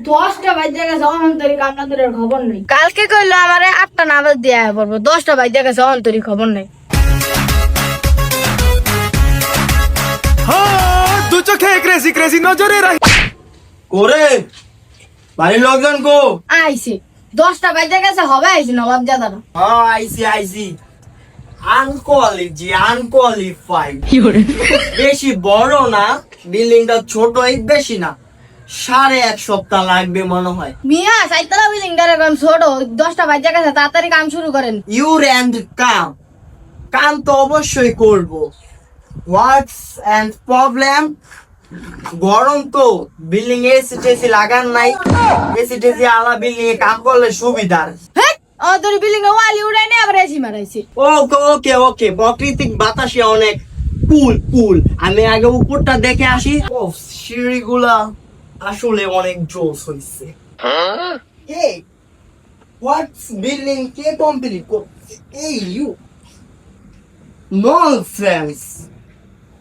10টা বাজে গেছে অন্তরিক আপনাদের খবর নেই। কালকে কইলো আমারে 8টা নামাজ দিয়া পড়বো, 10টা বাজে গেছে অন্তরিক খবর নেই। দু চোখে ক্রেজি ক্রেজি নজরে রাখি করে বাড়ির লোকজন কো? আইছে 10টা বাজে গেছে, হবে আইছে নবাব জাদারা। আইসি আনকোয়ালিফাইড বেশি বড় না, বিল্ডিংটা ছোটই, বেশি না, 1.5 সপ্তাহ লাগবে মনে হয়। মিয়া সাইতলা বিল্ডিং ডারে কাম ছোট, 10টা বাজে গেছে, তাড়াতাড়ি কাম শুরু করেন। ইউর এন্ড কাম তো অবশ্যই করব। হোয়াটস এন্ড প্রবলেম? গরম তো, বিল্ডিং এসি টেসি লাগান নাই, এসি টেসি আলা বিল্ডিং এ কাম করলে সুবিধার। হ্যাঁ অন্তরিক বিল্ডিং এ ওয়ালি উড়াই না, আবার এসি মারাইছে। ওকে ওকে ওকে, প্রাকৃতিক বাতাসে অনেক কুল। আমি আগে উপরটা দেখে আসি। ও সিঁড়িগুলা আসলে অনেক জোস হইছে। এই হোয়াটস বিল্ডিং কে কমপ্লিট করছে? এই ইউ ননসেন্স,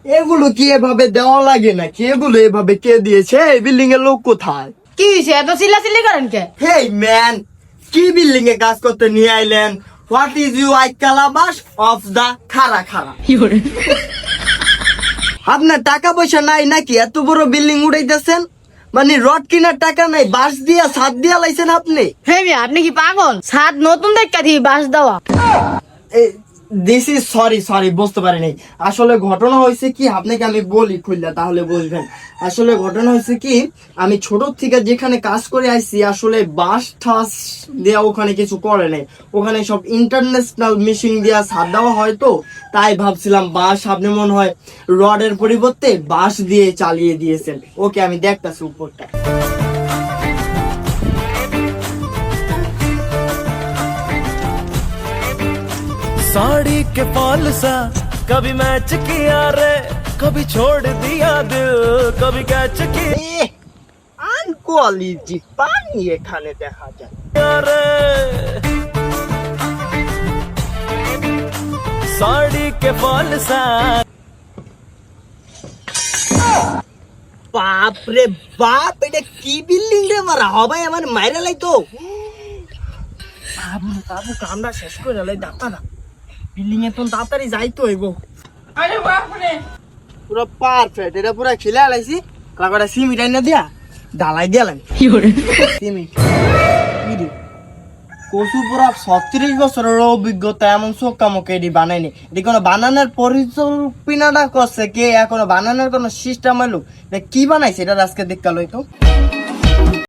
এগুলো কি এভাবে দেওয়া লাগে না? এগুলো এভাবে কে দিয়েছে? এই বিল্ডিং এর লোক কোথায়? কি হইছে এত চিল্লাচিল্লি করেন কে? হেই ম্যান, কি বিল্ডিং এ কাজ করতে নিয়ে আইলেন? হোয়াট ইজ ইউ আইকালাবাস অফ দা খারা? আপনার টাকা পয়সা নাই নাকি এত বড় বিল্ডিং উড়াইতেছেন? মানে রড কিনার টাকা নাই, বাঁশ দিয়া ছাদ দিয়া লাইছেন আপনি? হে মিয়া আপনি কি পাগল? সাত নতুন দেখা দিয়ে বাস দেওয়া। দিস ইজ সরি বুঝতে পারি নাই। আসলে ঘটনা হয়েছে কি, আপনাকে আমি বলি খুললা তাহলে বুঝবেন। আসলে ঘটনা হয়েছে কি, আমি ছোট থেকে যেখানে কাজ করে আইছি, আসলে বাঁশ ঠাস দেওয়া ওখানে কিছু করে নাই, ওখানে সব ইন্টারন্যাশনাল মেশিন দিয়া ছাদ দেওয়া হয়, তো তাই ভাবছিলাম বাঁশ আপনি মনে হয় রডের পরিবর্তে বাঁশ দিয়ে চালিয়ে দিয়েছেন। ওকে আমি দেখতাছি উপরটা। साड़ी के फॉल सा कभी मैच किया रे, कभी छोड़ दिया दिल, कभी कैच किया আনকোয়ালিটি পানি এখানে দেখা যায়। रे। साड़ी के फॉल सा বাপ রে বাপ, এটা কি বিল্ডিং রে মারা হবে? আমার মাইরা লাইতো বাবু কামটা শেষ করে লাই ডাক্তার। বিল্ডিং এ তো তাড়াতাড়ি যাইতো হইব। আরে বাপ রে, পুরো পারফেক্ট, এটা পুরো খিলা লাইছি। কাকড়া সিমিট আইনা দিয়া ঢালাই দিলাম। সিমিট ইদি কসু পুরা 36 বছরের অভিজ্ঞতা, এমন চোখকামকে এটি বানায়নি। এটি কোনো বানানোর পরিকল্পনাটা করছে কে? এখনো বানানোর কোনো সিস্টেম হইলো? এটা কি বানাইছে? এটা আজকে দেখা লইতো।